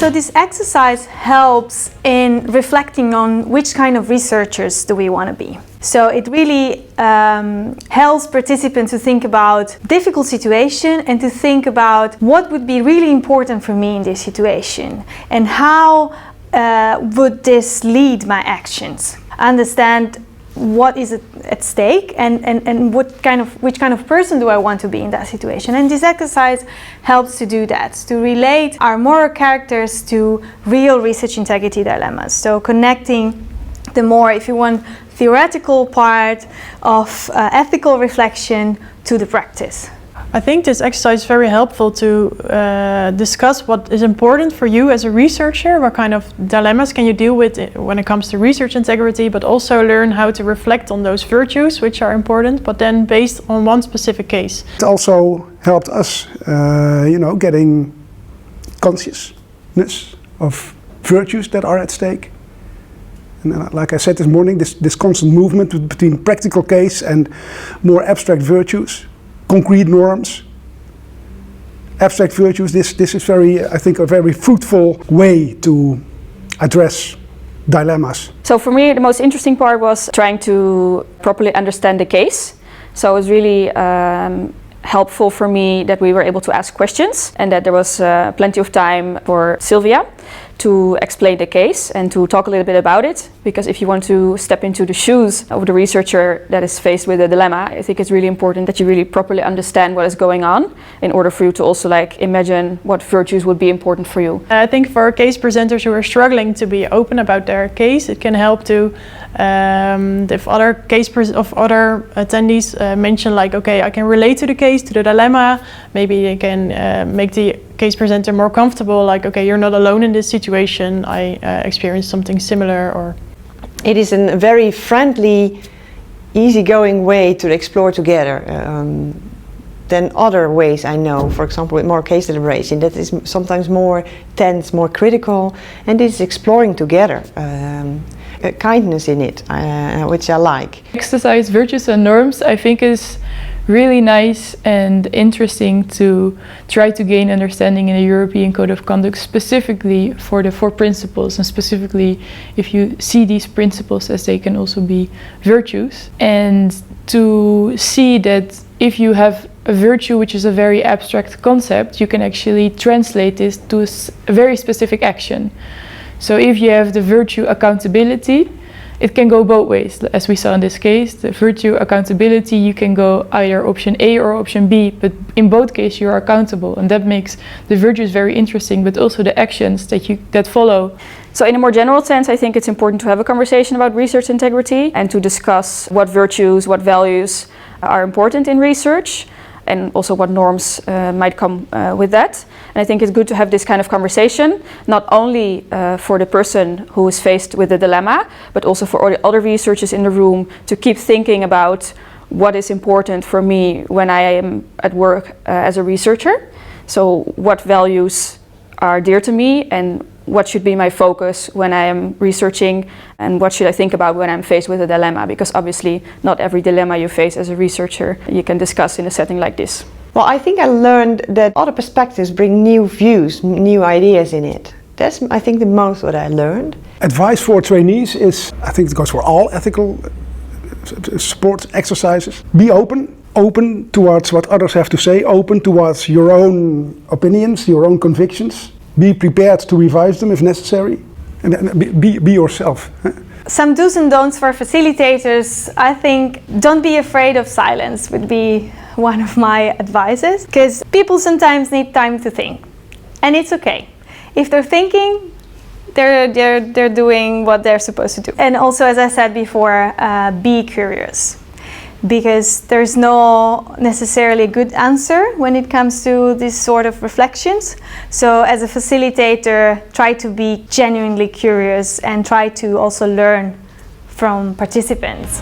So this exercise helps in reflecting on which kind of researchers do we want to be. So it really helps participants to think about difficult situation and to think about what would be really important for me in this situation and how would this lead my actions. Understand what is at stake and which kind of person do I want to be in that situation. And this exercise helps to do that, to relate our moral characters to real research integrity dilemmas. So connecting the more, if you want, theoretical part of ethical reflection to the practice. I think this exercise is very helpful to discuss what is important for you as a researcher, what kind of dilemmas can you deal with when it comes to research integrity, but also learn how to reflect on those virtues which are important, but then based on one specific case. It also helped us, getting consciousness of virtues that are at stake. And like I said this morning, this constant movement between practical case and more abstract virtues. Concrete norms, abstract virtues, this is I think a very fruitful way to address dilemmas. So for me the most interesting part was trying to properly understand the case. So it was really helpful for me that we were able to ask questions and that there was plenty of time for Sylvia to explain the case and to talk a little bit about it, because if you want to step into the shoes of the researcher that is faced with a dilemma, I think it's really important that you really properly understand what is going on in order for you to also imagine what virtues would be important for you. I think for case presenters who are struggling to be open about their case, it can help to if other other attendees mention okay, I can relate to the case, to the dilemma, maybe they can make the case presenter more comfortable, okay, you're not alone in this situation, I experienced something similar. Or it is a very friendly, easygoing way to explore together than other ways I know, for example with more case deliberation, that is sometimes more tense, more critical, and this is exploring together. Kindness in it, which I like. Exercise virtues and norms, I think, is really nice and interesting to try to gain understanding in a European Code of Conduct, specifically for the 4 principles, and specifically if you see these principles as they can also be virtues, and to see that if you have a virtue which is a very abstract concept, you can actually translate this to a very specific action. So if you have the virtue accountability, it can go both ways. As we saw in this case, the virtue accountability, you can go either option A or option B, but in both cases you are accountable, and that makes the virtues very interesting, but also the actions that follow. So in a more general sense, I think it's important to have a conversation about research integrity and to discuss what virtues, what values are important in research, and also what norms might come with that. And I think it's good to have this kind of conversation, not only for the person who is faced with a dilemma, but also for all the other researchers in the room to keep thinking about what is important for me when I am at work as a researcher. So what values are dear to me, and what should be my focus when I am researching, and what should I think about when I'm faced with a dilemma, because obviously not every dilemma you face as a researcher you can discuss in a setting like this. Well, I think I learned that other perspectives bring new views, new ideas in it. That's, I think, the most what I learned. Advice for trainees is, I think it goes for all ethical support exercises. Be open towards what others have to say, open towards your own opinions, your own convictions. Be prepared to revise them if necessary, and be yourself. Some do's and don'ts for facilitators. I think don't be afraid of silence would be one of my advices, because people sometimes need time to think, and it's okay. If they're thinking, they're doing what they're supposed to do. And also, as I said before, be curious, because there's no necessarily good answer when it comes to this sort of reflections. So as a facilitator, try to be genuinely curious and try to also learn from participants.